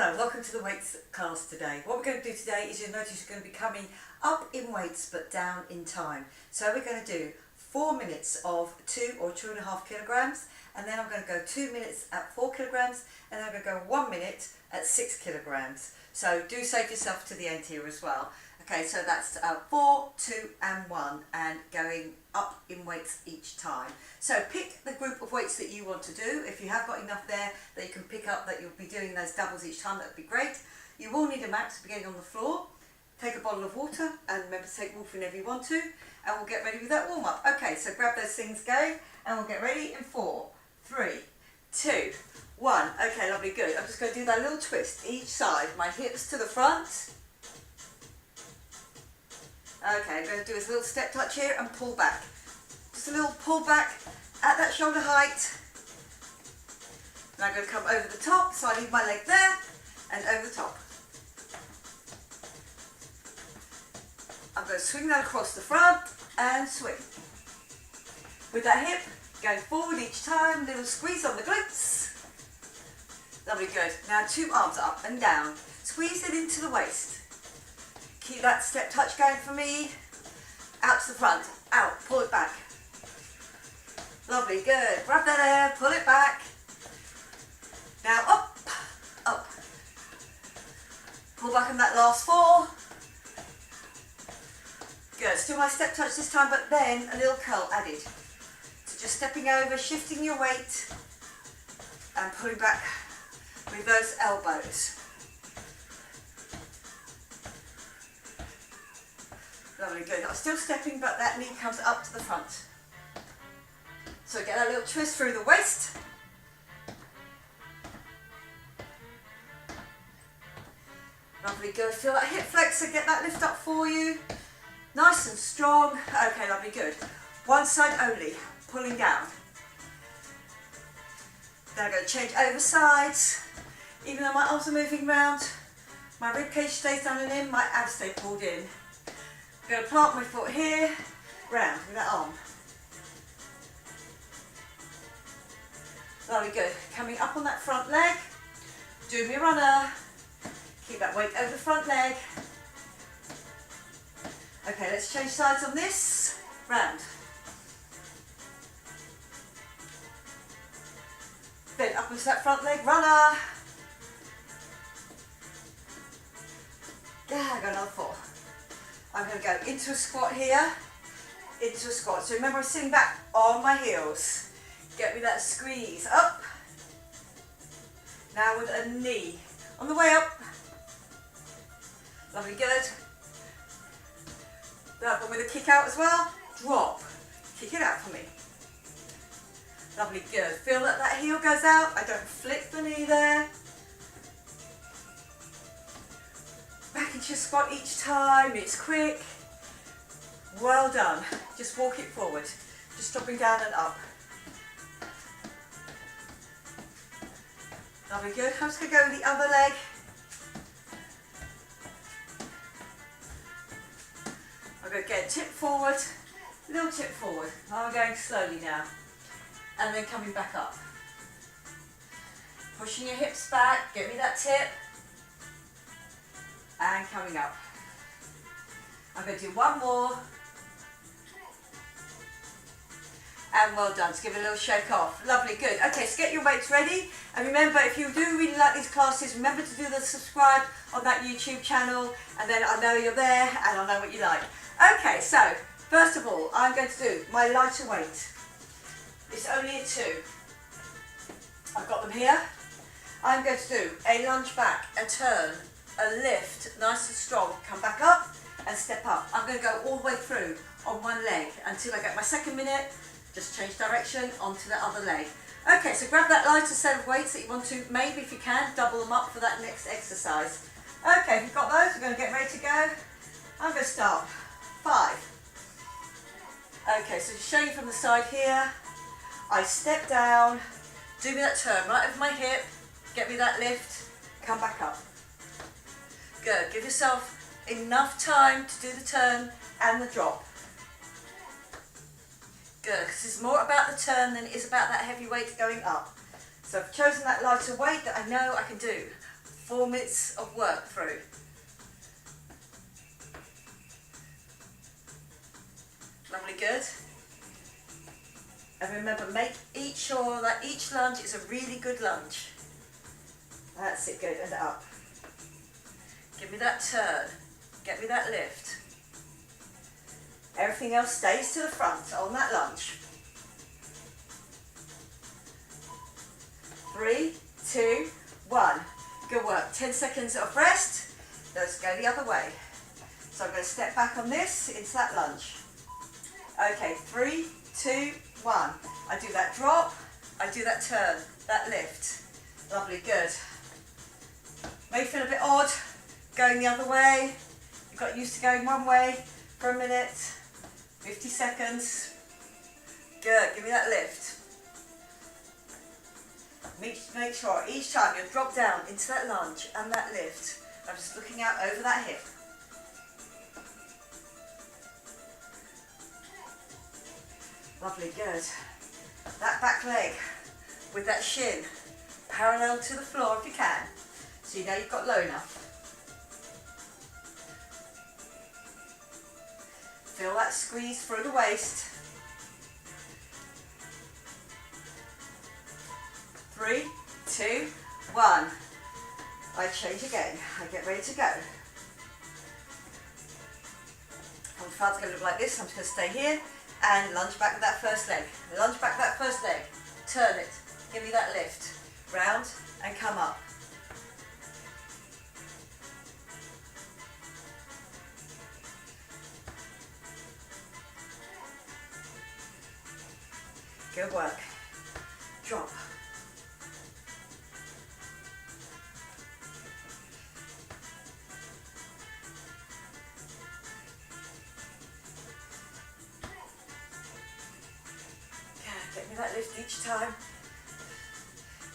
Hello, welcome to the weights class today. What we're going to do today is you'll notice you're going to be coming up in weights but down in time. So we're going to do 4 minutes of 2 or 2.5 kilograms, and then I'm going to go 2 minutes at 4 kilograms, and then I'm going to go 1 minute at 6 kilograms. So do save yourself to the end here as well. Okay, so that's 4, 2 and 1, and going up in weights each time. So pick the group of weights that you want to do. If you have got enough there that you can pick up that you'll be doing those doubles each time, that would be great. You will need a mat to be getting on the floor. Take a bottle of water, and remember to take water whenever you want to, and we'll get ready with that warm up. Okay, so grab those things going, and we'll get ready in 4, 3, 2, 1. Okay, lovely, good. I'm just going to do that little twist each side. My hips to the front. Okay, I'm going to do this little step touch here and pull back. Just a little pull back at that shoulder height. And I'm going to come over the top, so I leave my leg there and over the top. I'm going to swing that across the front and swing. With that hip going forward each time, little squeeze on the glutes. Lovely, good. Now 2 arms up and down. Squeeze it into the waist. Keep that step touch going for me. Out to the front, out, pull it back. Lovely, good. Grab that air, pull it back. Now up, up. Pull back on that last 4. Good, still my step touch this time, but then a little curl added. So just stepping over, shifting your weight, and pulling back with those elbows. Lovely, good. I'm still stepping, but that knee comes up to the front. So get a little twist through the waist. Lovely, good. Feel that hip flexor, get that lift up for you. Nice and strong. Okay, lovely, good. One side only, pulling down. Then I'm going to change over sides. Even though my arms are moving round, my rib cage stays down and in, my abs stay pulled in. I'm going to plant my foot here, round with that arm. Lovely, good. Coming up on that front leg, do me runner. Keep that weight over the front leg. Okay, let's change sides on this. Round. Then up into that front leg, runner. Yeah, I got another 4. I'm going to go into a squat here, into a squat. So remember, I'm sitting back on my heels. Get me that squeeze up. Now with a knee on the way up. Lovely, good. That one with a kick out as well. Drop. Kick it out for me. Lovely, good. Feel that that heel goes out. I don't flip the knee there. Back into your squat each time. It's quick. Well done. Just walk it forward. Just dropping down and up. Lovely, good. I'm just going to go with the other leg. I'm going to get a tip forward, little tip forward. I'm going slowly now. And then coming back up. Pushing your hips back, get me that tip. And coming up. I'm going to do one more. And well done. Just give it a little shake off. Lovely, good. Okay, so get your weights ready. And remember, if you do really like these classes, remember to do the subscribe on that YouTube channel. And then I know you're there and I know what you like. Okay, so first of all, I'm going to do my lighter weight. It's only a 2. I've got them here. I'm going to do a lunge back, a turn, a lift, nice and strong, come back up and step up. I'm going to go all the way through on one leg until I get my 2nd minute. Just change direction onto the other leg. Okay, so grab that lighter set of weights that you want to, maybe if you can, double them up for that next exercise. Okay, if you've got those, we're going to get ready to go. I'm going to start. 5. Okay, so just show you from the side here. I step down, do me that turn right over my hip, get me that lift, come back up. Good, give yourself enough time to do the turn and the drop. Good, because it's more about the turn than it is about that heavy weight going up. So I've chosen that lighter weight that I know I can do. 4 minutes of work through. Lovely, good. And remember, make sure that each lunge is a really good lunge. That's it, good, and up. Give me that turn, get me that lift. Everything else stays to the front on that lunge. 3, 2, 1. Good work. 10 seconds of rest. Let's go the other way. So I'm going to step back on this into that lunge. Okay, 3, 2, 1. I do that drop, I do that turn, that lift. Lovely, good. May feel a bit odd going the other way. You've got used to going one way for a minute. 50 seconds. Good, give me that lift. Make sure each time you drop down into that lunge and that lift. I'm just looking out over that hip. Lovely, good. That back leg with that shin parallel to the floor if you can, so you know you've got low enough. Feel that squeeze through the waist. 3, 2, 1. I change again. I get ready to go. From front, it's going to look like this. I'm just going to stay here and lunge back with that first leg. Lunge back with that first leg. Turn it. Give me that lift. Round and come up. Good work. Drop. Get me that lift each time.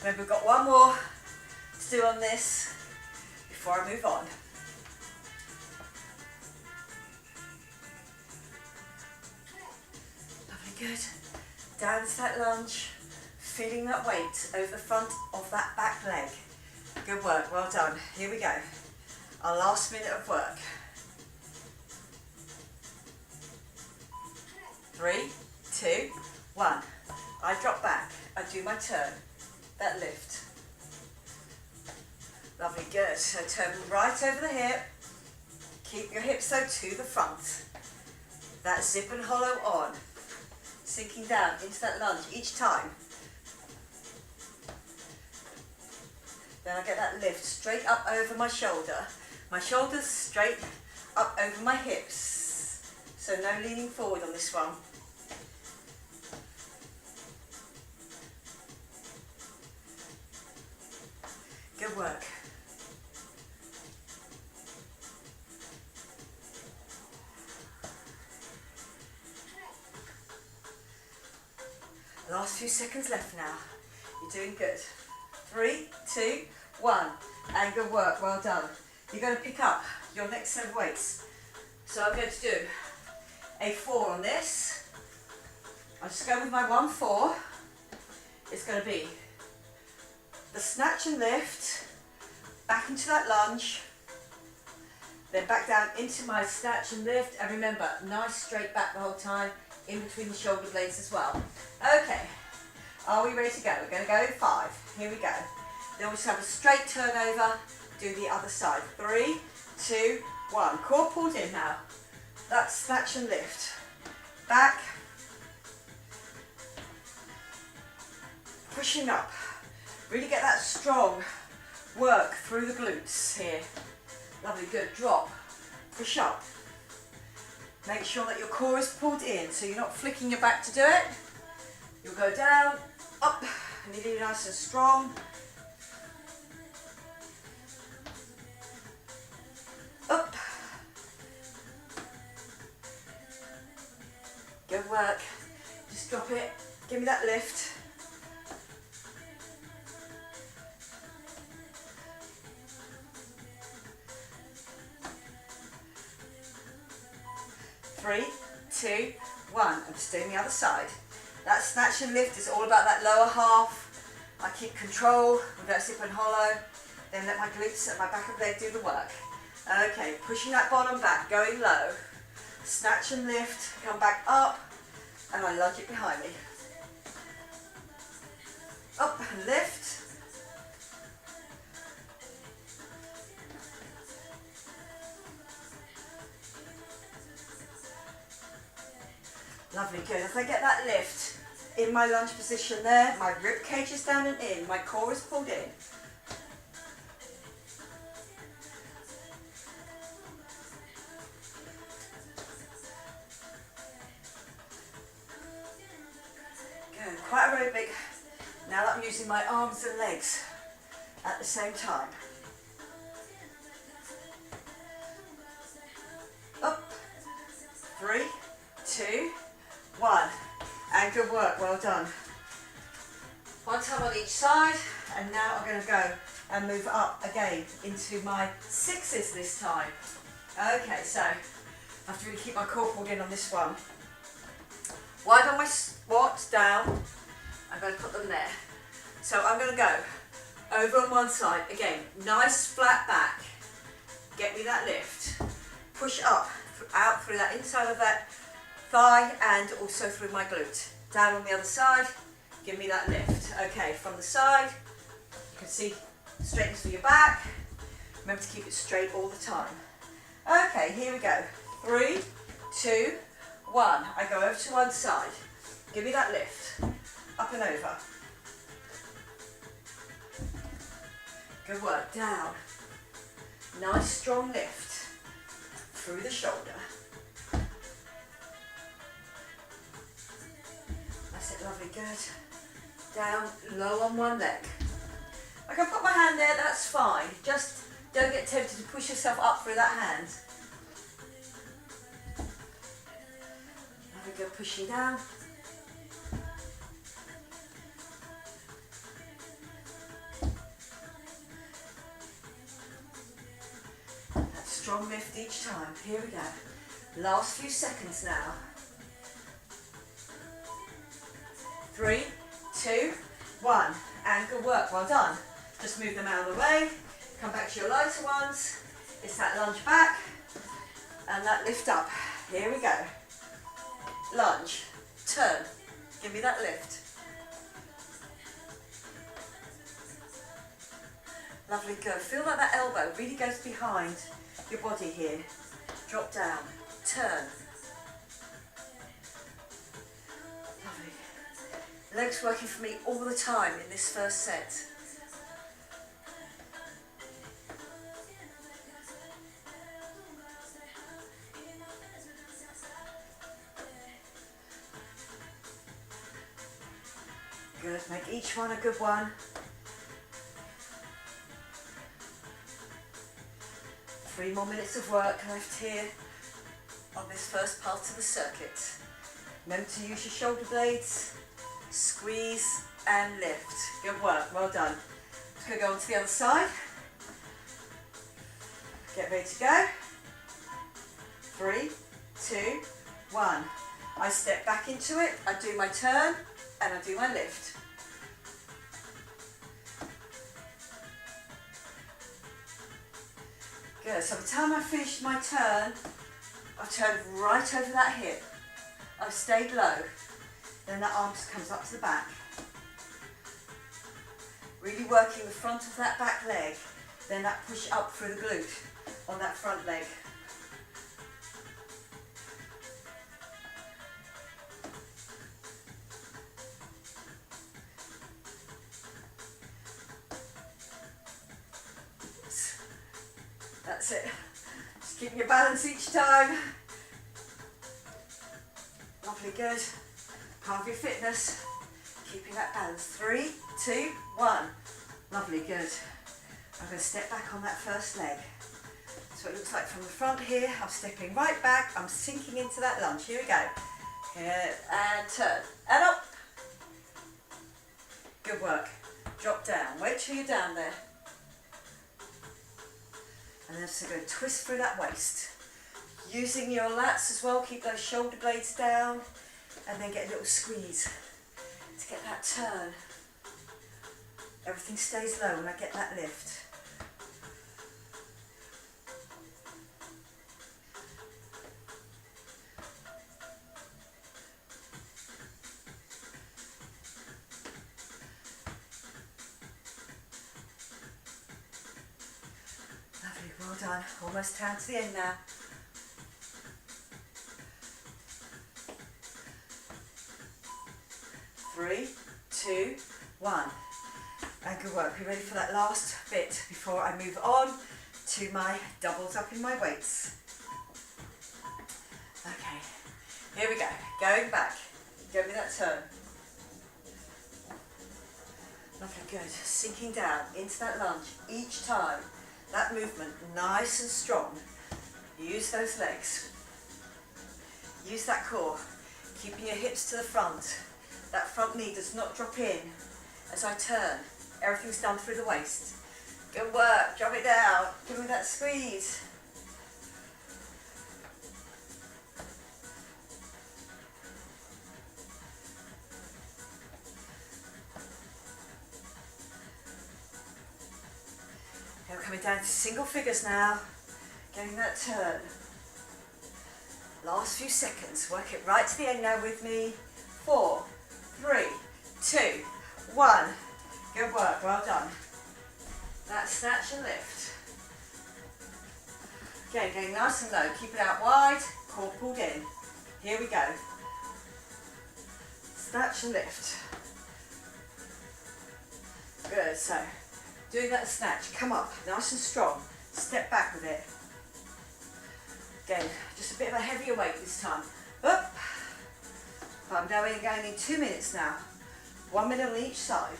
Remember, we've got one more to do on this before I move on. Lovely, good. Down to that lunge, feeling that weight over the front of that back leg. Good work, well done. Here we go. Our last minute of work. 3, 2, 1. I drop back, I do my turn, that lift. Lovely, good. So turn right over the hip, keep your hips so to the front. That zip and hollow on, sinking down into that lunge each time. Then I get that lift straight up over my shoulder. My shoulders straight up over my hips. So no leaning forward on this one. Good work. Last few seconds left now. You're doing good. 3, 2, 1. And good work, well done. You're going to pick up your next set of weights. So I'm going to do a 4 on this. I'll just go with my 1, 4. It's going to be the snatch and lift, back into that lunge, then back down into my snatch and lift, and remember, nice straight back the whole time, in between the shoulder blades as well. Okay, are we ready to go? We're going to go in 5. Here we go. Then we'll just have a straight turn over, do the other side. 3, 2, 1. Core pulled in now. That's snatch and lift. Back. Pushing up. Really get that strong work through the glutes here. Lovely, good. Drop. Push up. Make sure that your core is pulled in, so you're not flicking your back to do it. You'll go down, up, and you're really nice and strong. Up. Good work. Just drop it. Give me that lift. Three, 2, 1. I'm just doing the other side. That snatch and lift is all about that lower half. I keep control with that zip and hollow. then let my glutes and my back of leg do the work. Okay, pushing that bottom back, going low. Snatch and lift, come back up, and I lunge it behind me. Up and lift. Lovely, good. As I get that lift in my lunge position there, my rib cage is down and in, my core is pulled in. Good, quite aerobic. Now that I'm using my arms and legs at the same time. Up, 3, 2, 1, and good work, well done. One time on each side, and now I'm going to go and move up again into my 6s this time. Okay, so I have to really keep my core pulled in on this one. Wide on my squats, down, I'm going to put them there. So I'm going to go over on one side, again, nice flat back, get me that lift, push up, out through that inside of that thigh and also through my glute. Down on the other side, give me that lift. Okay, from the side, you can see straightness through your back. Remember to keep it straight all the time. Okay, here we go. 3, 2, 1. I go over to one side. Give me that lift. Up and over. Good work. Down. Nice strong lift. Through the shoulder. That's it, lovely, good. Down, low on one leg. I can put my hand there, that's fine. Just don't get tempted to push yourself up through that hand. Lovely, good, pushing down. That strong lift each time. Here we go. Last few seconds now. 3, 2, 1, and good work, well done. Just move them out of the way, come back to your lighter ones. It's that lunge back, and that lift up. Here we go. Lunge, turn, give me that lift. Lovely, good. Feel like that elbow really goes behind your body here. Drop down, turn. Legs working for me all the time in this first set. Good, make each one a good one. 3 more minutes of work left here on this first part of the circuit. Remember to use your shoulder blades. Squeeze and lift. Good work, well done. Just going to go on to the other side. Get ready to go. 3, 2, 1. I step back into it, I do my turn, and I do my lift. Good, so by the time I finished my turn, I've turned right over that hip. I've stayed low. Then that arm just comes up to the back. Really working the front of that back leg. Then that push up through the glute on that front leg. That's it. Just keeping your balance each time. Lovely, good. Part of your fitness, keeping that balance. 3, 2, 1. Lovely, good. I'm going to step back on that first leg. So it looks like from the front here, I'm stepping right back, I'm sinking into that lunge. Here we go. Here, and turn, and up. Good work. Drop down, wait till you're down there. And then just going to twist through that waist. Using your lats as well, keep those shoulder blades down. And then get a little squeeze to get that turn. Everything stays low when I get that lift. Well done. Almost down to the end now. Three, two, one. And good work. Be ready for that last bit before I move on to my doubles up in my weights. Okay, here we go. Going back. Give me that turn. Lovely, good. Sinking down into that lunge each time. That movement nice and strong. Use those legs. Use that core. Keeping your hips to the front. That front knee does not drop in as I turn. Everything's done through the waist. Good work. Drop it down. Give me that squeeze. Now we're coming down to single figures now. Getting that turn. Last few seconds. Work it right to the end now with me. 4, 3, 2, 1. Good work, well done. That snatch and lift. Again, going nice and low. Keep it out wide, core pulled in. Here we go. Snatch and lift. Good, so doing that snatch, come up, nice and strong. Step back with it. Again, just a bit of a heavier weight this time. Up. But I'm going in 2 minutes now. 1 minute on each side.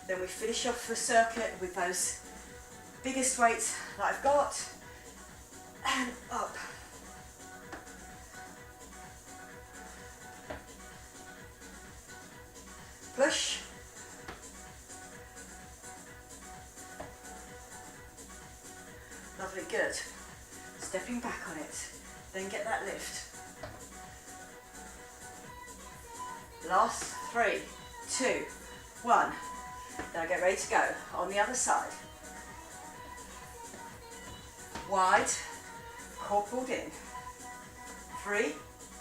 Then we finish off the circuit with those biggest weights that I've got. And up. Push. Lovely, good. Stepping back on it. Then get that lift. Last 3, 2, 1. Now get ready to go on the other side. Wide, core pulled in. 3,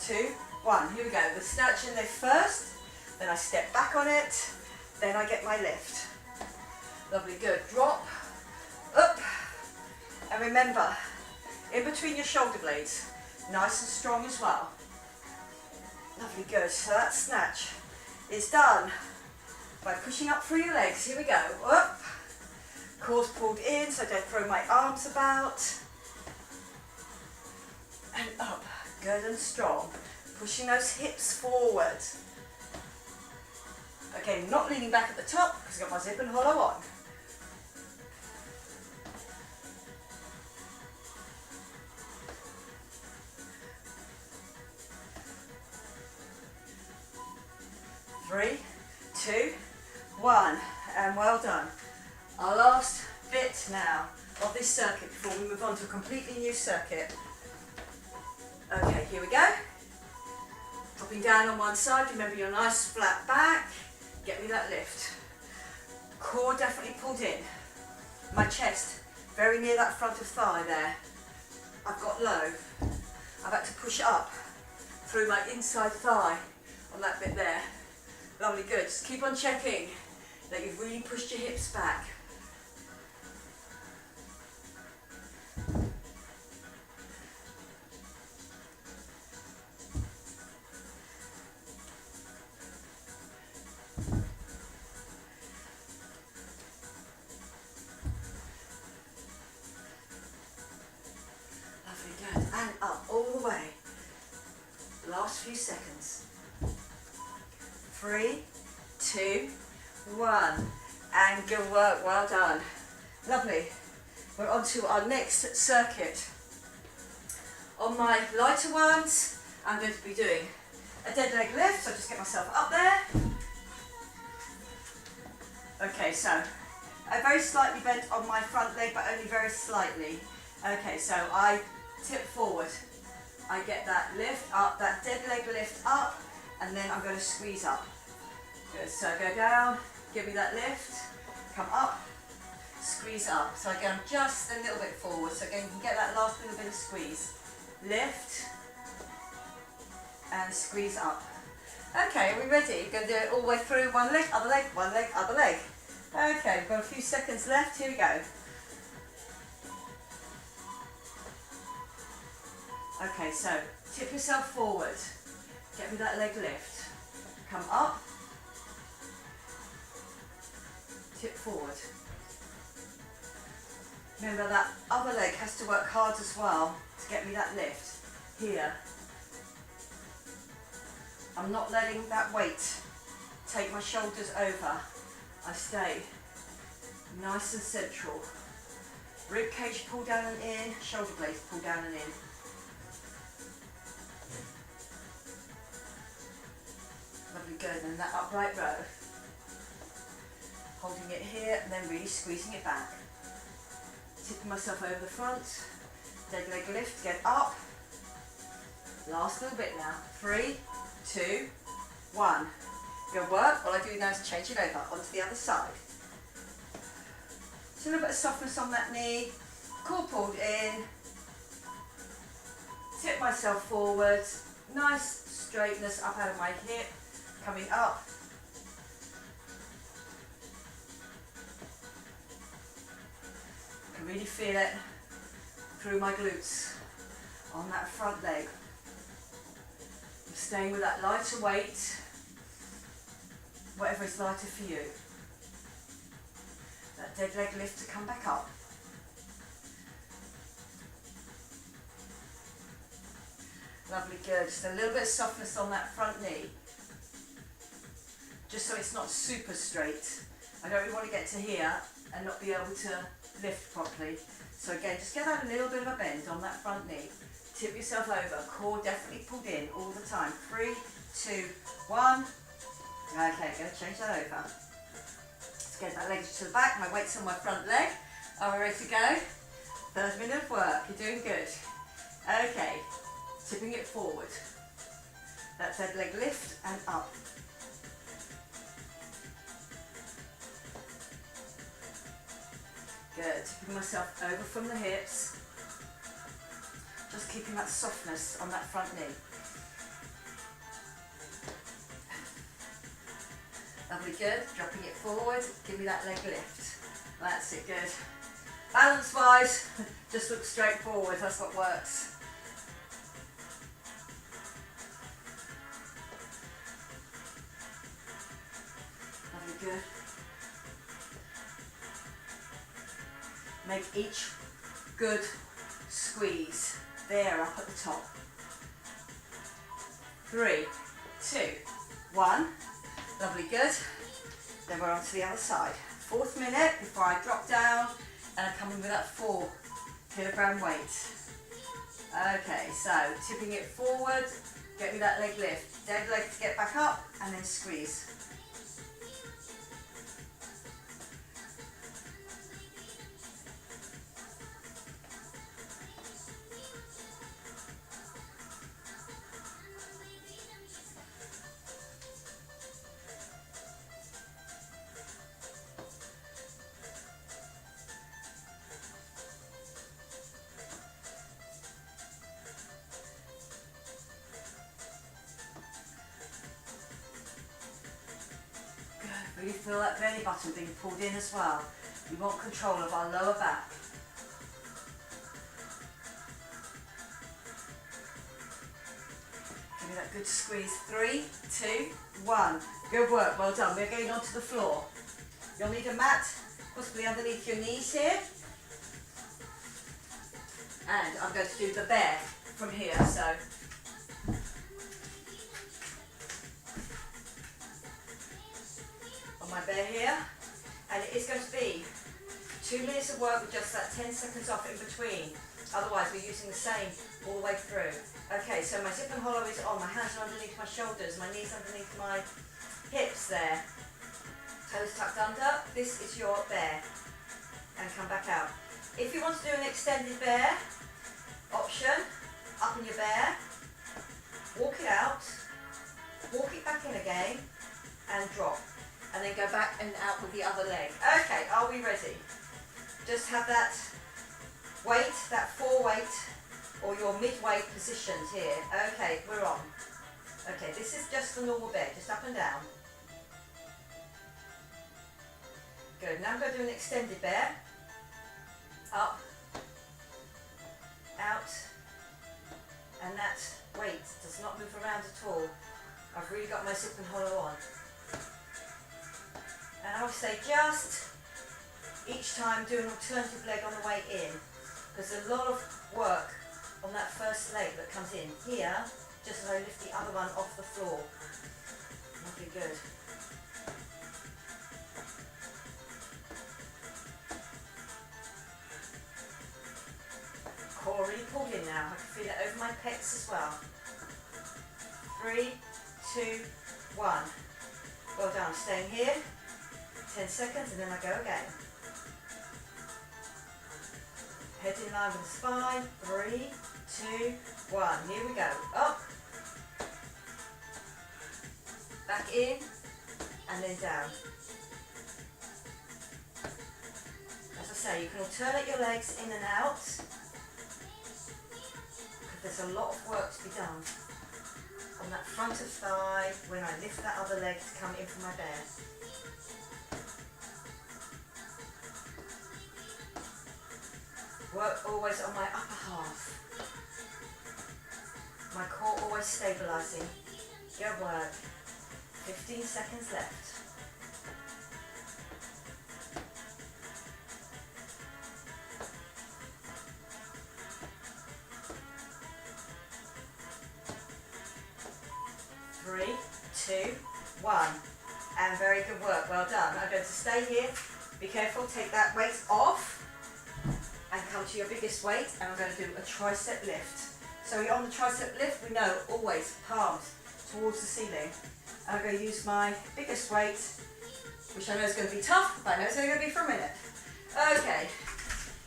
2, 1. Here we go. The snatch and lift first, then I step back on it, then I get my lift. Lovely, good. Drop, up, and remember, in between your shoulder blades, nice and strong as well. Lovely, good. So that snatch is done by pushing up through your legs. Here we go. Up. Core's pulled in, so I don't throw my arms about. And up. Good and strong. Pushing those hips forward. Okay, not leaning back at the top because I've got my zip and hollow on. Three, 2, 1, and well done. Our last bit now of this circuit before we move on to a completely new circuit. Okay, here we go. Dropping down on one side, remember your nice flat back. Get me that lift. Core definitely pulled in. My chest very near that front of thigh there. I've got low. I've had to push up through my inside thigh on that bit there. Lovely, good. Just keep on checking that you've really pushed your hips back. Lovely, good. And up all the way. Last few seconds. 3, 2, 1, and good work, well done. Lovely. We're on to our next circuit. On my lighter ones, I'm going to be doing a dead leg lift, so just get myself up there. Okay, so I'm very slightly bent on my front leg, but only very slightly. Okay, so I tip forward. I get that lift up, that dead leg lift up, and then I'm going to squeeze up. Good, so go down, give me that lift, come up, squeeze up. So again, just a little bit forward, so again you can get that last little bit of squeeze. Lift, and squeeze up. Okay, are we ready? We're going to do it all the way through, one leg, other leg, other leg. Okay, we've got a few seconds left, here we go. Okay, so tip yourself forward. Get me that leg lift. Come up. Tip forward. Remember that other leg has to work hard as well to get me that lift. Here. I'm not letting that weight take my shoulders over. I stay nice and central. Rib cage pull down and in, shoulder blades pull down and in. Lovely, good. And that upright row. Holding it here and then really squeezing it back. Tipping myself over the front. Dead leg lift, get up. Last little bit now. 3, 2, 1. Good work. What I do now is change it over onto the other side. So a little bit of softness on that knee. Core pulled in. Tip myself forward. Nice straightness up out of my hip. Coming up. I can really feel it through my glutes on that front leg. I'm staying with that lighter weight, whatever is lighter for you. That dead leg lift to come back up. Lovely, good. Just a little bit of softness on that front knee. Just so it's not super straight. I don't really want to get to here and not be able to lift properly. So again, just get that a little bit of a bend on that front knee. Tip yourself over. Core definitely pulled in all the time. 3, 2, 1. Okay, going to change that over. Let's get that leg to the back. My weight's on my front leg. Are we ready to go? First minute of work. You're doing good. Okay, tipping it forward. That's that leg lift and up. Good, tipping myself over from the hips. Just keeping that softness on that front knee. Lovely, good. Dropping it forward. Give me that leg lift. That's it, good. Balance wise, just look straight forward. That's what works. Lovely, good. Make each good squeeze. There, up at the top. 3, 2, 1. Lovely, good. Then we're on to the other side. 4th minute before I drop down and I come in with that 4 kilogram weight. Okay, so tipping it forward, get me that leg lift. Dead leg to get back up and then squeeze. Really feel that belly button being pulled in as well. We want control of our lower back. Give me that good squeeze. 3, 2, 1. Good work, well done. We're going onto the floor. You'll need a mat, possibly underneath your knees here. And I'm going to do the bear from here, so. On my bear here, and it is going to be 2 minutes of work with just that 10 seconds off in between. Otherwise we're using the same all the way through. Okay, so my zip and hollow is on, my hands are underneath my shoulders, my knees underneath my hips there. Toes tucked under. This is your bear. And come back out. If you want to do an extended bear option, up in your bear, walk it out, walk it back in again, and drop. And then go back and out with the other leg. Okay, are we ready? Just have that weight, that 4 weight, or your mid-weight positions here. Okay, we're on. Okay, this is just the normal bear, just up and down. Good, now I'm going to do an extended bear. Up, out, my zip and hollow on. And I'll say just each time do an alternative leg on the way in. There's a lot of work on that first leg that comes in here, just as I lift the other one off the floor. Lovely, good. Core really pulled in now. I can feel it over my pecs as well. 3, 2, 1. Well done. Staying here. 10 seconds and then I go again. Head in line with the spine. 3, 2, 1. Here we go. Up. Back in. And then down. As I say, you can alternate your legs in and out. There's a lot of work to be done on that front of thigh when I lift that other leg to come in from my bear. Work always on my upper half. My core always stabilising. Good work. 15 seconds left. Three, 2, 1. And very good work. Well done. I'm going to stay here. Be careful. Take that weight off. And come to your biggest weight, and I'm going to do a tricep lift. So on the tricep lift, we know always palms towards the ceiling. And I'm going to use my biggest weight, which I know is going to be tough, but I know it's only going to be for a minute. Okay,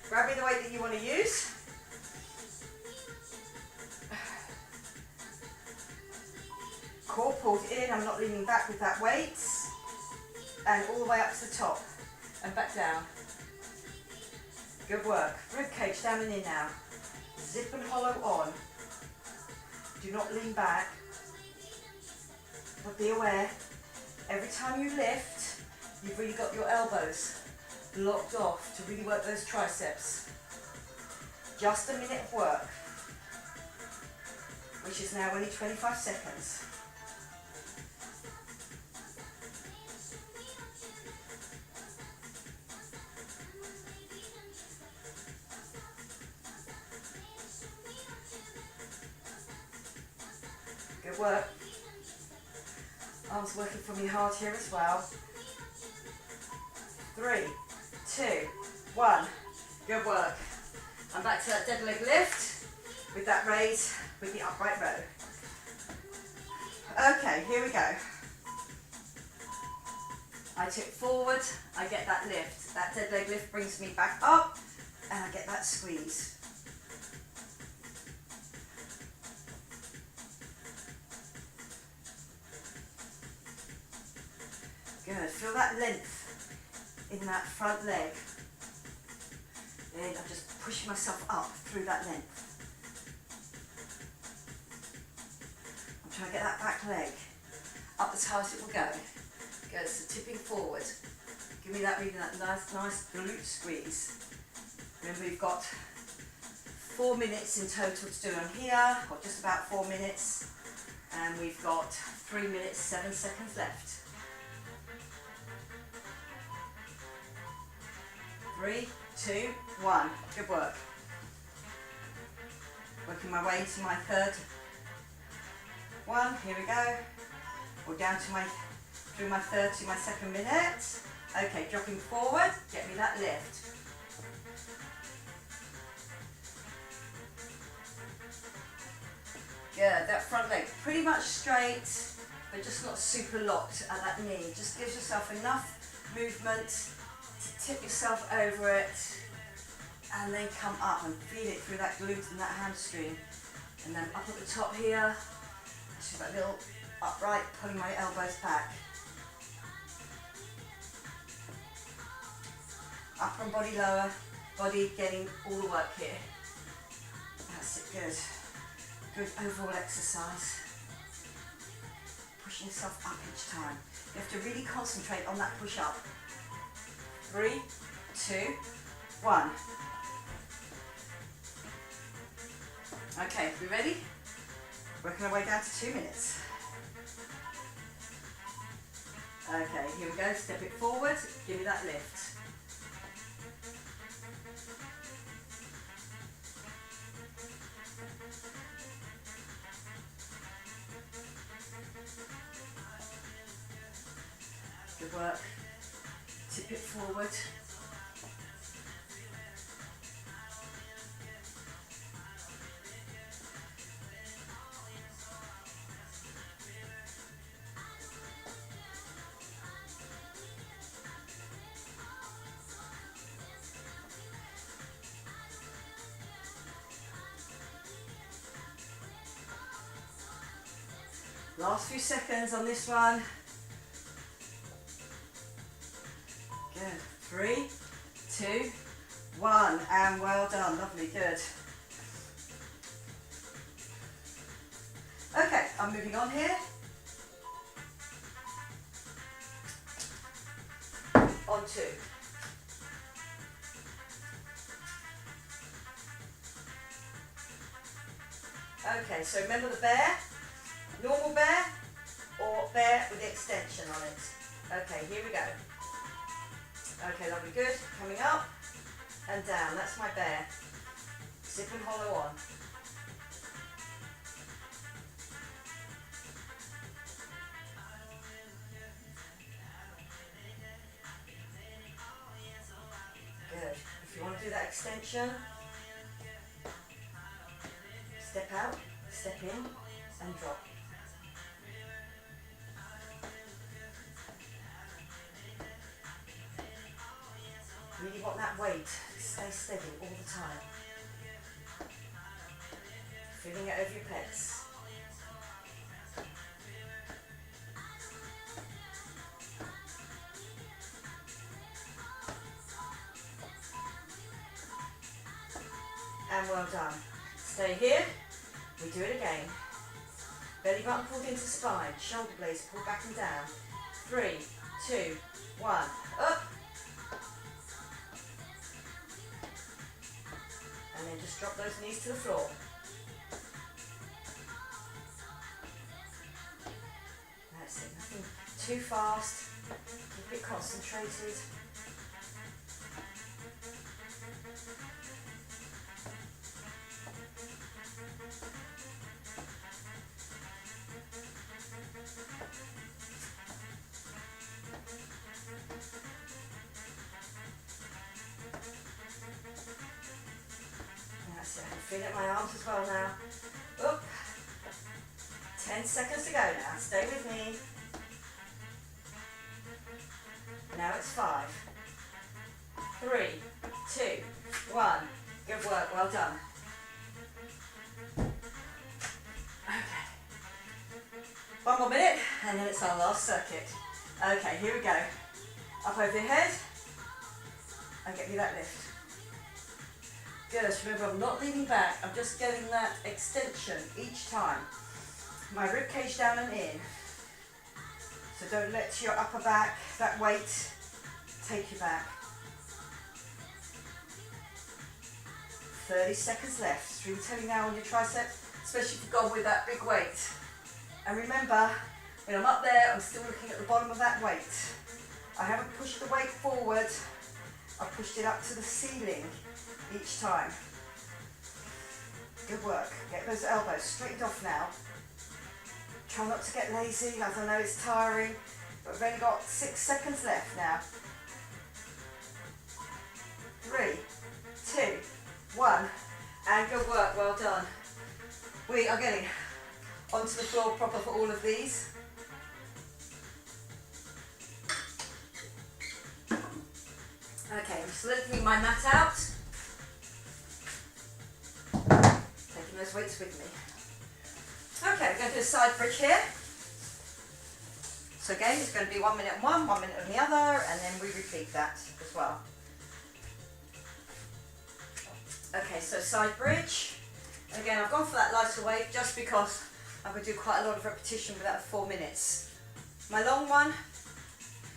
grab me the weight that you want to use. Core pulled in, I'm not leaning back with that weight. And all the way up to the top, and back down. Good work. Rib cage down and in now. Zip and hollow on. Do not lean back. But be aware, every time you lift, you've really got your elbows locked off to really work those triceps. Just a minute of work, which is now only 25 seconds. Good work. Arms working for me hard here as well. 3, 2, 1. Good work. I'm back to that dead leg lift with that raise with the upright row. Okay, here we go. I tip forward, I get that lift. That dead leg lift brings me back up and I get that squeeze. Good, feel that length in that front leg. Then I'm just pushing myself up through that length. I'm trying to get that back leg up as high as it will go. Good, so tipping forward. Give me that, really that nice glute squeeze. Remember we've got 4 minutes in total to do on here, or just about 4 minutes. And we've got 3 minutes, 7 seconds left. 3, 2, 1. Good work. Working my way into my third one. Here we go. Or down to through my third to my second minute. Okay, dropping forward. Get me that lift. Good. That front leg pretty much straight, but just not super locked at that knee. Just gives yourself enough movement. Tip yourself over it and then come up and feel it through that glute and that hamstring. And then up at the top here, just that little upright, pulling my elbows back. Upper and body lower, body getting all the work here. That's it, good. Good overall exercise. Pushing yourself up each time. You have to really concentrate on that push up. 3, 2, 1. Okay, we ready? Working our way down to 2 minutes. Okay, here we go, step it forward, give me that lift. Good work. Tip it forward. Last few seconds on this one. Good. 3, 2, 1, and well done. Lovely, good. Okay, I'm moving on here. On 2. Okay, so remember the bear, normal bear, or bear with the extension on it. Okay, here we go. Okay, lovely, good. Coming up and down, that's my bear. Zip and hollow on. Good. If you want to do that extension, step out, step in, and drop. Really want that weight to stay steady all the time. Feeling it over your pecs. And well done. Stay here. We do it again. Belly button pulled into spine. Shoulder blades pulled back and down. 3, 2, 1. Up. And then just drop those knees to the floor. That's it. Nothing too fast. Keep it concentrated. That's it. Feel it in my arms as well now. Up. 10 seconds to go now. Stay with me. Now it's 5, 3, 2, 1. Good work. Well done. Okay. 1 more minute and then it's our last circuit. Okay, here we go. Up over your head and get me that lift. Good. Remember, I'm not leaning back. I'm just getting that extension each time. My rib cage down and in. So don't let your upper back, that weight, take you back. 30 seconds left. It's really telling now on your triceps, especially if you've gone with that big weight. And remember, when I'm up there, I'm still looking at the bottom of that weight. I haven't pushed the weight forward. I've pushed it up to the ceiling each time. Good work. Get those elbows straightened off now. Try not to get lazy, as I know it's tiring, but we've only got 6 seconds left now. 3, 2, 1, and good work, well done. We are getting onto the floor proper for all of these. Okay, I'm just lifting my mat out. Taking those weights with me. Okay, we're going to do a side bridge here. So again, it's going to be 1 minute on one, 1 minute on the other, and then we repeat that as well. Okay, so side bridge. Again, I've gone for that lighter weight just because I'm going to do quite a lot of repetition without 4 minutes. My long one,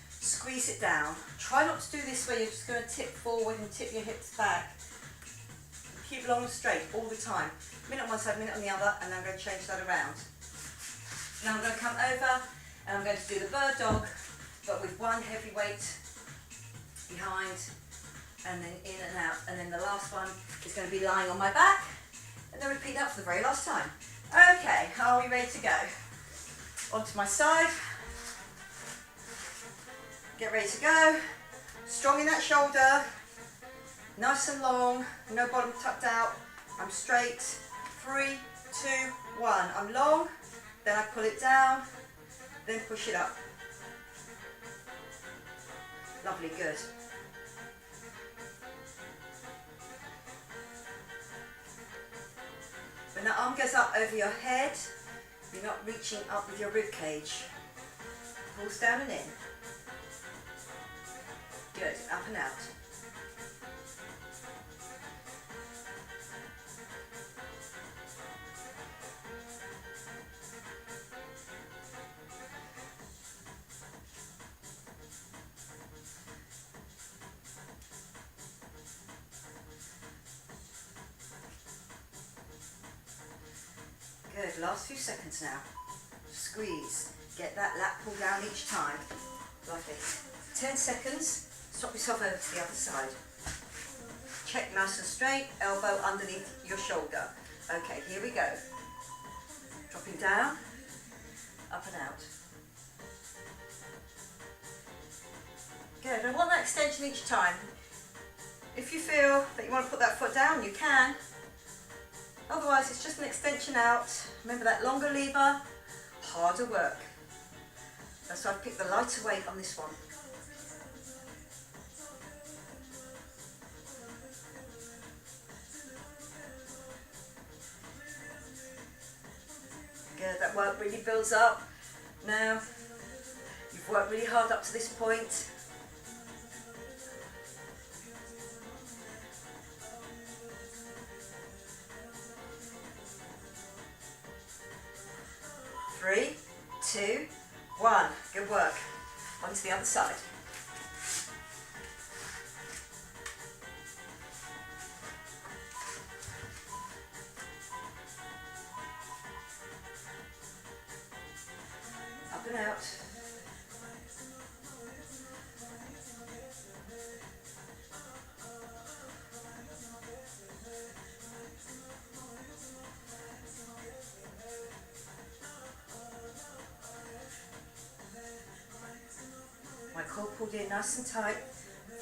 squeeze it down. Try not to do this where you're just going to tip forward and tip your hips back. Keep long and straight all the time. Minute on one side, minute on the other, and then I'm going to change that around. Now I'm going to come over and I'm going to do the bird dog, but with one heavy weight behind, and then in and out. And then the last one is going to be lying on my back, and then repeat that for the very last time. Okay, are we ready to go? Onto my side. Get ready to go. Strong in that shoulder. Nice and long. No bottom tucked out. I'm straight. 3, 2, 1. I'm long. Then I pull it down. Then push it up. Lovely, good. When the arm goes up over your head, you're not reaching up with your rib cage. Pulls down and in. Good, up and out. Good, last few seconds now. Squeeze. Get that lat pull down each time. Lovely. 10 seconds. Swap yourself over to the other side. Check nice and straight. Elbow underneath your shoulder. Okay, here we go. Dropping down. Up and out. Good. I want that extension each time. If you feel that you want to put that foot down, you can. Otherwise, it's just an extension out. Remember that longer lever, harder work. That's why I've picked the lighter weight on this one. Good, that work really builds up. Now, you've worked really hard up to this point. Three, 2, 1. Good work. On to the other side. Up and out. My core pulled in nice and tight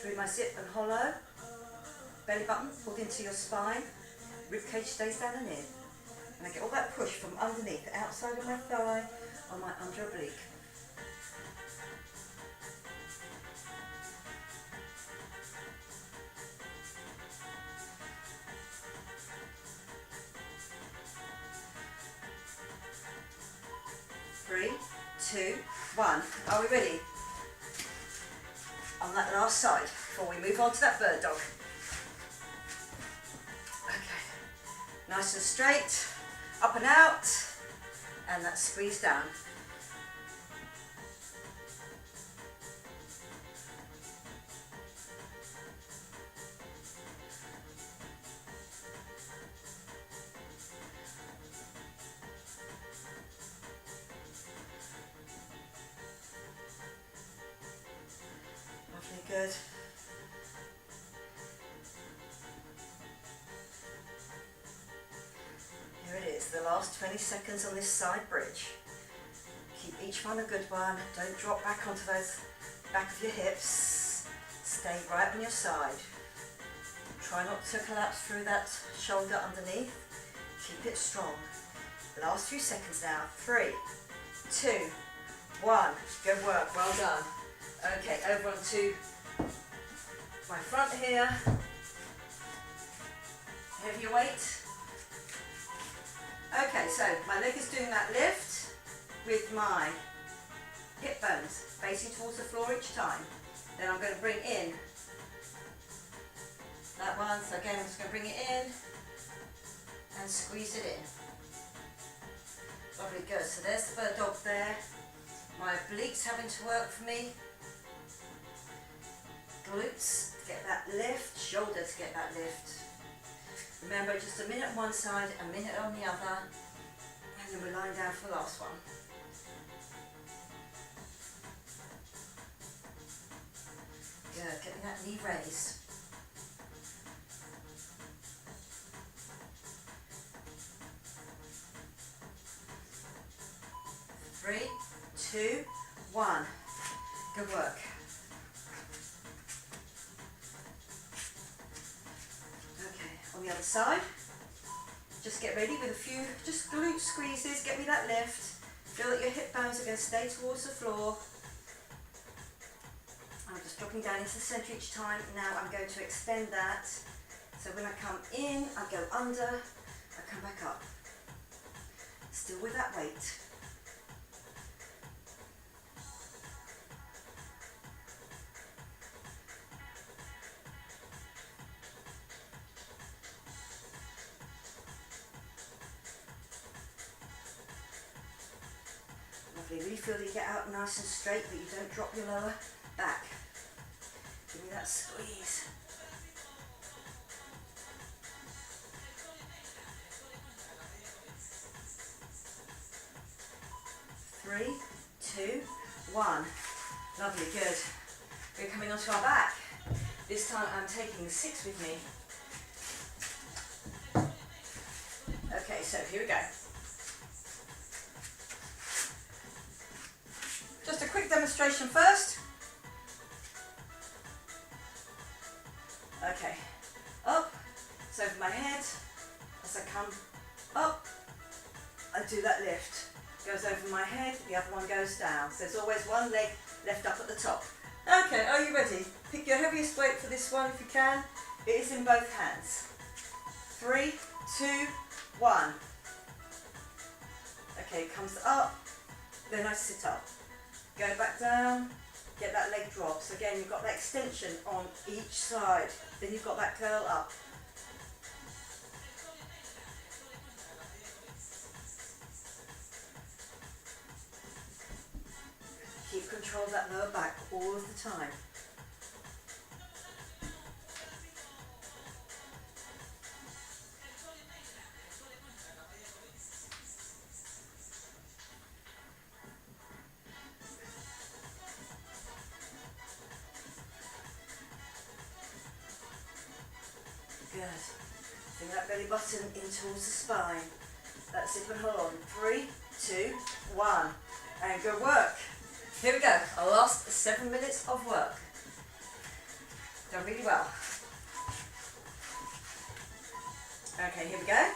through my zip and hollow. Belly button pulled into your spine. Rib cage stays down and in. And I get all that push from underneath, the outside of my thigh, on my under oblique. Three, 2, 1. Are we ready? On that last side before we move on to that bird dog. Okay, nice and straight, up and out, and that squeeze down. Good. Here it is, the last 20 seconds on this side bridge. Keep each one a good one. Don't drop back onto those back of your hips. Stay right on your side. Try not to collapse through that shoulder underneath. Keep it strong. Last few seconds now. 3, 2, 1. Good work, well done. Okay, over onto my front here. Heavier weight. Okay, so my leg is doing that lift with my hip bones facing towards the floor each time. Then I'm going to bring in that one. So again, I'm just going to bring it in and squeeze it in. Lovely, good. So there's the bird dog there. My obliques having to work for me. Glutes to get that lift, shoulder to get that lift. Remember, just a minute on one side, a minute on the other, and then we're lying down for the last one. Good, getting that knee raised. 3, 2, 1. Good work. Okay, on the other side, just get ready with a few just glute squeezes, get me that lift. Feel that your hip bones are going to stay towards the floor. I'm just dropping down into the centre each time. Now I'm going to extend that. So when I come in, I go under, I come back up. Still with that weight. Lovely, really feel that you get out nice and straight, but you don't drop your lower back. Give me that squeeze. Three, two, one. Lovely, good. We're coming onto our back. This time I'm taking 6 with me. Okay, so here we go. Just a quick demonstration first. Okay, up, it's over my head. As I come up, I do that lift. Goes over my head, the other one goes down. So there's always one leg left up at the top. Okay, are you ready? Pick your heaviest weight for this one if you can. It is in both hands. 3, 2, 1. Okay, comes up, then I sit up. Go back down, get that leg drop. So again, you've got that extension on each side. Then you've got that curl up. Keep control of that lower back all of the time. Good. Bring that belly button in towards the spine. That's it, and hold on. 3, 2, 1. And good work. Here we go. Our last 7 minutes of work. Done really well. Okay, here we go.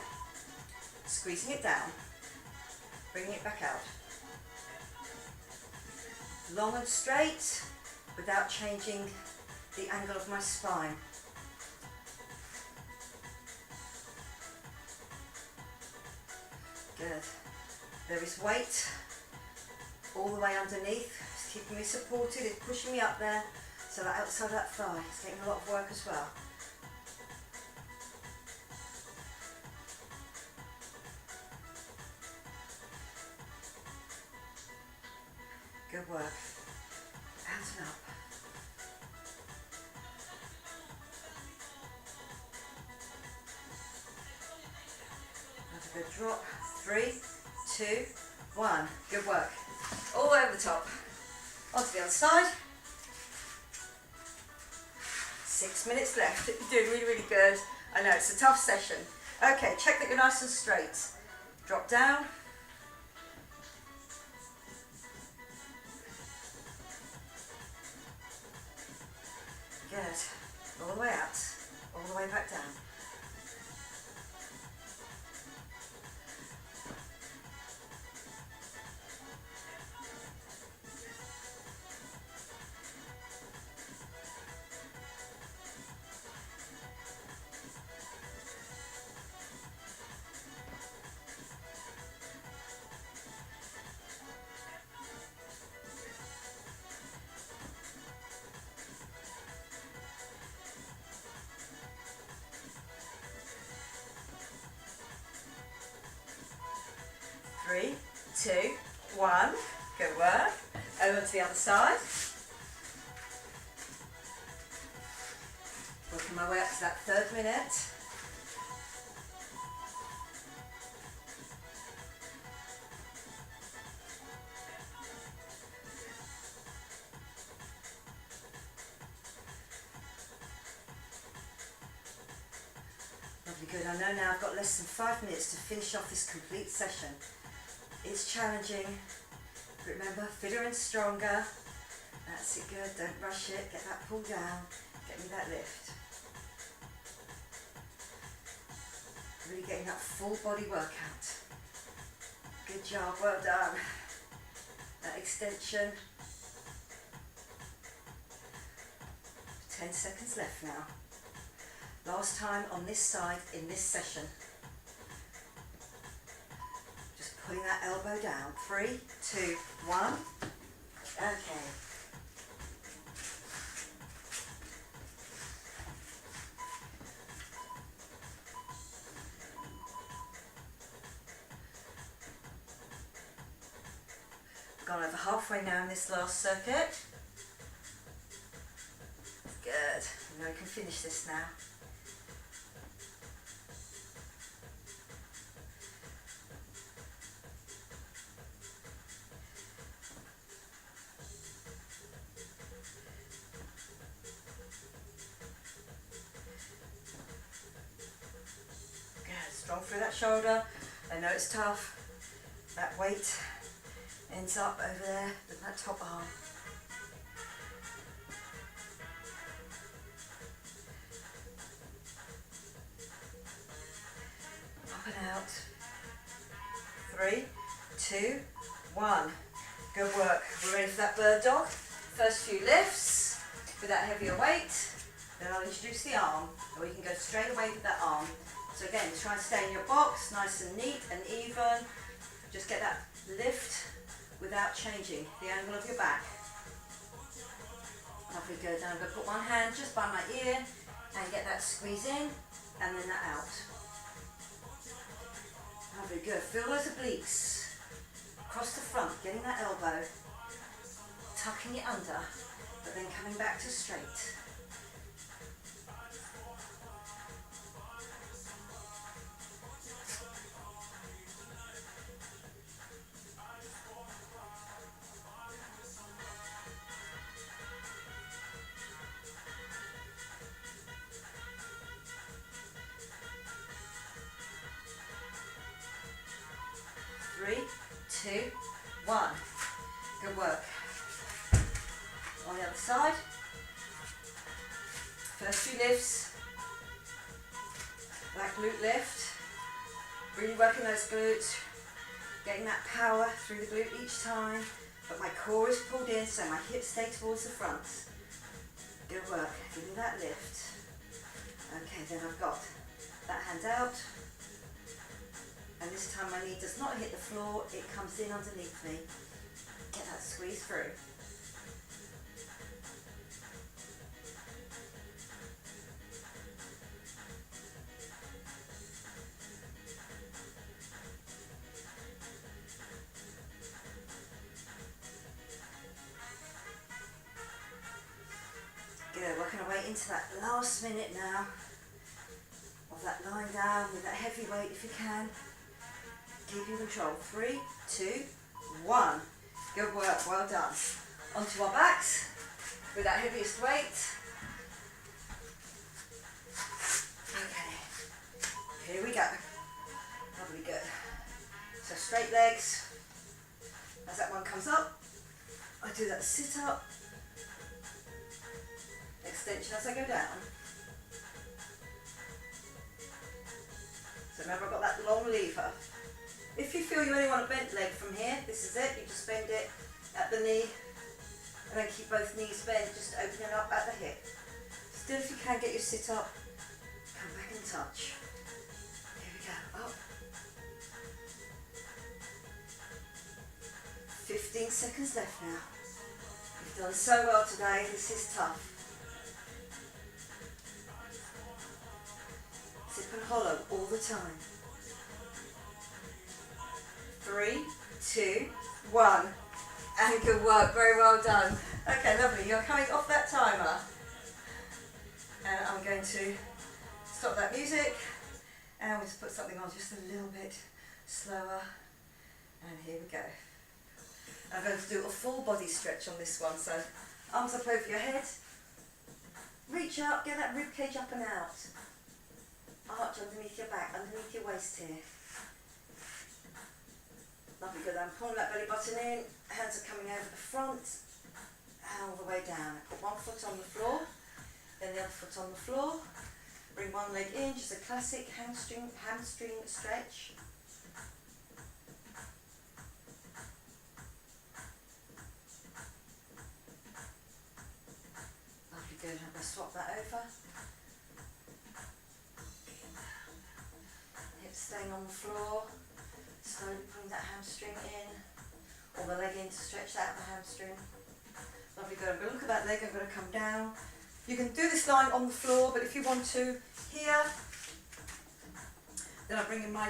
Squeezing it down. Bringing it back out. Long and straight without changing the angle of my spine. Good. There is weight all the way underneath. It's keeping me supported, it's pushing me up there. So that outside that thigh is getting a lot of work as well. Good work. Out and up. Another good drop. 3, 2, 1. Good work. All the way over the top. Onto the other side. 6 minutes left. You're doing really, really good. I know, it's a tough session. Okay, check that you're nice and straight. Drop down. Good. All the way out. All the way back down. Three, 2, 1. Good work. Over to the other side. Working my way up to that 3rd minute. good. I know now I've got less than 5 minutes to finish off this complete session. It's challenging, but remember, fitter and stronger. That's it, good. Don't rush it. Get that pull down. Get me that lift. Really getting that full body workout. Good job, well done. That extension. 10 seconds left now. Last time on this side in this session. Just putting that elbow down. 3, 2, 1. Okay. Gone over halfway now in this last circuit. Good. I know I can finish this now. Good. Strong through that shoulder. I know it's tough. That weight ends up over there with that top arm. Up and out. 3, 2, 1. Good work. We're ready for that bird dog. First few lifts with that heavier weight. Then I'll introduce the arm, or you can go straight away with that arm. So again, try and stay in your box, nice and neat and even. Just get that lift without changing the angle of your back. Lovely, good. Now I'm going to put one hand just by my ear and get that squeeze in and then that out. Lovely, good. Feel those obliques across the front, getting that elbow, tucking it under, but then coming back to straight. Three, 2, 1. Good work. On the other side. First few lifts. That glute lift. Really working those glutes. Getting that power through the glute each time. But my core is pulled in, so my hips stay towards the front. Good work. Give me that lift. Okay, then I've got that hand out. And this time my knee does not hit the floor, it comes in underneath me. Get that squeeze through. Good, working our way into that last minute now of that lying down with that heavy weight if you can. Keep your control. 3, 2, 1. Good work, well done. Onto our backs with that heaviest weight. Okay, here we go. Lovely, good. So straight legs. As that one comes up, I do that sit up. Extension as I go down. So remember I've got that long lever. If you feel you only want a bent leg from here, this is it. You just bend it at the knee and then keep both knees bent, just opening up at the hip. Still, if you can get your sit up, come back and touch. Here we go, up. 15 seconds left now. You've done so well today, this is tough. Zip and hollow all the time. 3, 2, 1. And good work, very well done. Okay, lovely, you're coming off that timer. And I'm going to stop that music and we'll just put something on just a little bit slower. And here we go. I'm going to do a full body stretch on this one, so arms up over your head. Reach up, get that rib cage up and out. Arch underneath your your waist here. Lovely, good. I'm pulling that belly button in, hands are coming over the front, and all the way down. I put one foot on the floor, then the other foot on the floor. Bring one leg in, just a classic hamstring stretch. Lovely, good. I'm going to swap that over. Hips staying on the floor. Slowly pulling that hamstring in, or the leg in to stretch out the hamstring. Lovely, good. I'm going to look at that leg, I'm going to come down. You can do this lying on the floor, but if you want to here, then I'm bringing my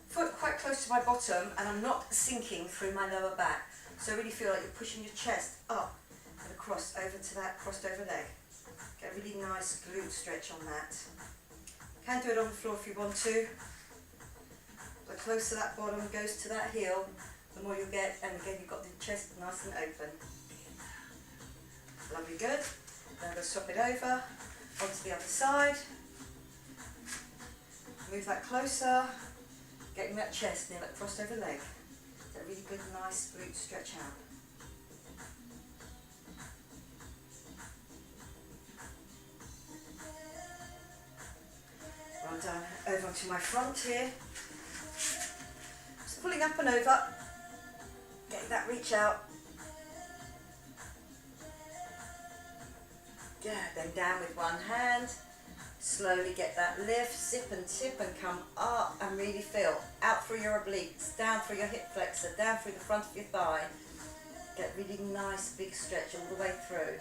foot quite close to my bottom and I'm not sinking through my lower back. So really feel like you're pushing your chest up and across over to that crossed over leg. Get a really nice glute stretch on that. You can do it on the floor if you want to. The closer that bottom goes to that heel, the more you'll get, and again you've got the chest nice and open. Lovely, good. Then I'm going to swap it over onto the other side. Move that closer, getting that chest near that crossed over leg. Get a really good, nice glute stretch out. Well done. Over onto my front here. Just pulling up and over, getting that reach out. Good. Then down with one hand. Slowly get that lift, zip and tip and come up and really feel out through your obliques, down through your hip flexor, down through the front of your thigh. Get really nice big stretch all the way through.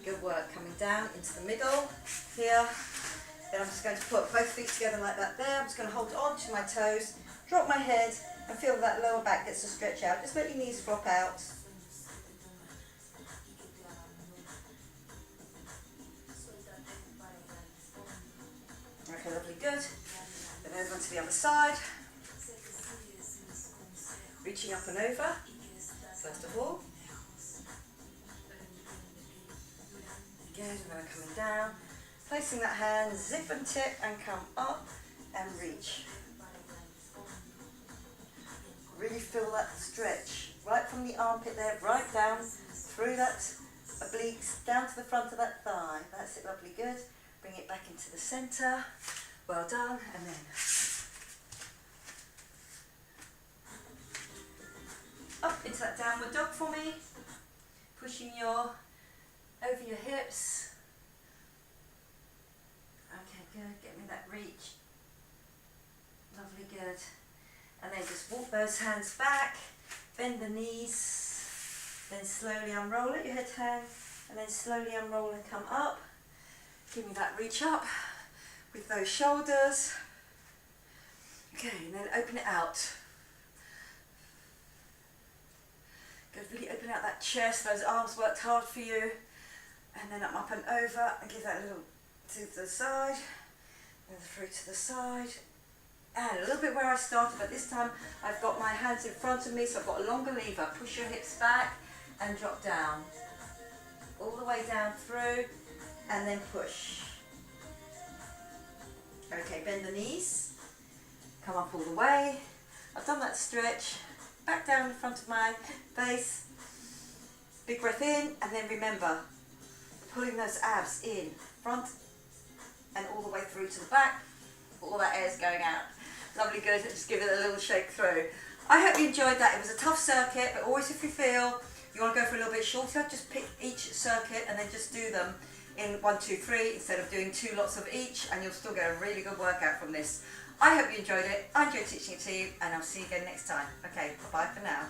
Good work. Coming down into the middle here. Then I'm just going to put both feet together like that there. I'm just going to hold on to my toes, drop my head and feel that lower back gets to stretch out. Just let your knees flop out. Okay, lovely, good. Then over onto the other side. Reaching up and over, first of all. Good, and then coming down. Placing that hand, zip and tip and come up and reach. Really feel that stretch, right from the armpit there, right down through that obliques, down to the front of that thigh. That's it, lovely, good. Bring it back into the centre. Well done. And then up into that downward dog for me. Pushing over your hips. Okay, good. Get me that reach. Lovely, good. And then just walk those hands back. Bend the knees. Then slowly unroll it. Your head hang. And then slowly unroll and come up. Give me that reach up with those shoulders. Okay, and then open it out. Go really open out that chest, those arms worked hard for you. And then up and over and give that a little to the side, and through to the side. And a little bit where I started, but this time I've got my hands in front of me, so I've got a longer lever. Push your hips back and drop down. All the way down through. And then push. Okay, bend the knees, come up all the way. I've done that stretch, back down in front of my face. Big breath in, and then remember, pulling those abs in, front and all the way through to the back. All that air's going out. Lovely, good. Just give it a little shake through. I hope you enjoyed that. It was a tough circuit, but always if you feel you want to go for a little bit shorter, just pick each circuit and then just do them in 1, 2, 3 instead of doing 2 lots of each, and you'll still get a really good workout from this. I hope you enjoyed it. I enjoyed teaching it to you, and I'll see you again next time. Okay, bye-bye for now.